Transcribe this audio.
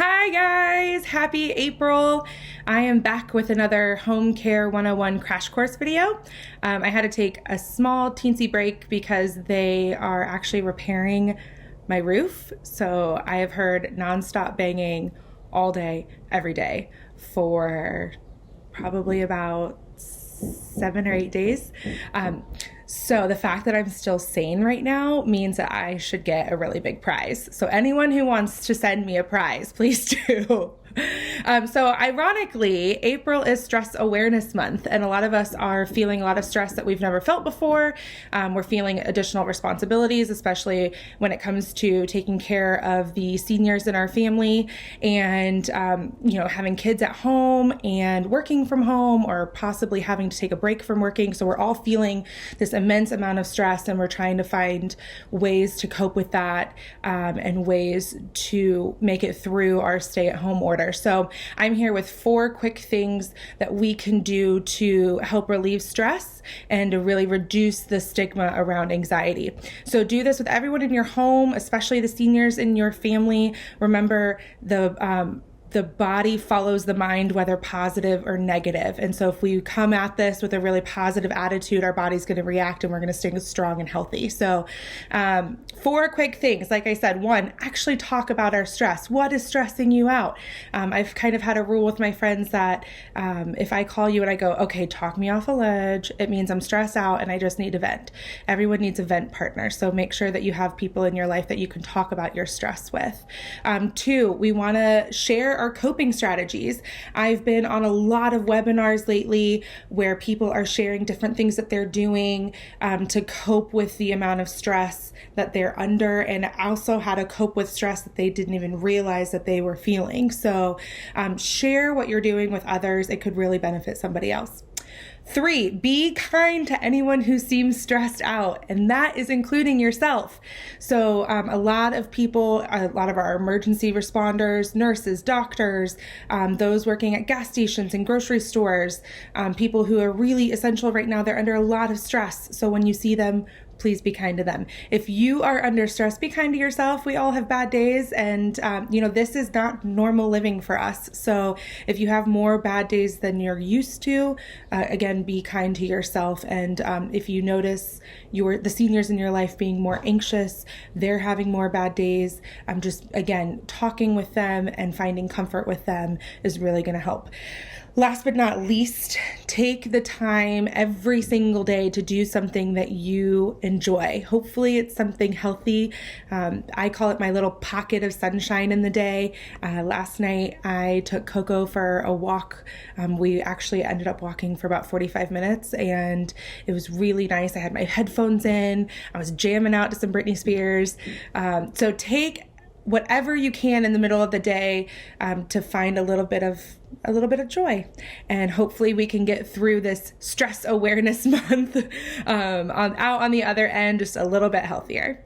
Hi guys, happy April. I am back with another Home Care 101 crash course video. I had to take a small teensy break because they are actually repairing my roof. So I have heard nonstop banging all day, every day for probably about 7 or 8 days. So the fact that I'm still sane right now means that I should get a really big prize. So anyone who wants to send me a prize, please do. So ironically, April is Stress Awareness Month, and a lot of us are feeling a lot of stress that we've never felt before. We're feeling additional responsibilities, especially when it comes to taking care of the seniors in our family and, having kids at home and working from home, or possibly having to take a break from working. So we're all feeling this immense amount of stress, and we're trying to find ways to cope with that and ways to make it through our stay-at-home order. So I'm here with 4 quick things that we can do to help relieve stress and to really reduce the stigma around anxiety. So do this with everyone in your home, especially the seniors in your family. Remember, the body follows the mind, whether positive or negative. And so if we come at this with a really positive attitude, our body's going to react and we're going to stay strong and healthy. So 4 quick things. Like I said, 1, actually talk about our stress. What is stressing you out? I've kind of had a rule with my friends that if I call you and I go, okay, talk me off a ledge, it means I'm stressed out and I just need to vent. Everyone needs a vent partner. So make sure that you have people in your life that you can talk about your stress with. 2, we want to share our coping strategies. I've been on a lot of webinars lately where people are sharing different things that they're doing to cope with the amount of stress that they're under, and also how to cope with stress that they didn't even realize that they were feeling. So share what you're doing with others. It could really benefit somebody else. 3, be kind to anyone who seems stressed out, and that is including yourself. So a lot of people, a lot of our emergency responders, nurses, doctors, those working at gas stations and grocery stores, people who are really essential right now, they're under a lot of stress. So when you see them, please be kind to them. If you are under stress, be kind to yourself. We all have bad days, and this is not normal living for us. So if you have more bad days than you're used to, again, be kind to yourself. And if you notice the seniors in your life being more anxious, they're having more bad days, just again, talking with them and finding comfort with them is really going to help. Last but not least, take the time every single day to do something that you enjoy. Hopefully it's something healthy. I call it my little pocket of sunshine in the day. Last night I took Coco for a walk. We actually ended up walking for about 45 minutes, and it was really nice. I had my headphones in. I was jamming out to some Britney Spears. So take whatever you can in the middle of the day to find a little bit of joy, and hopefully we can get through this Stress Awareness Month out on the other end just a little bit healthier.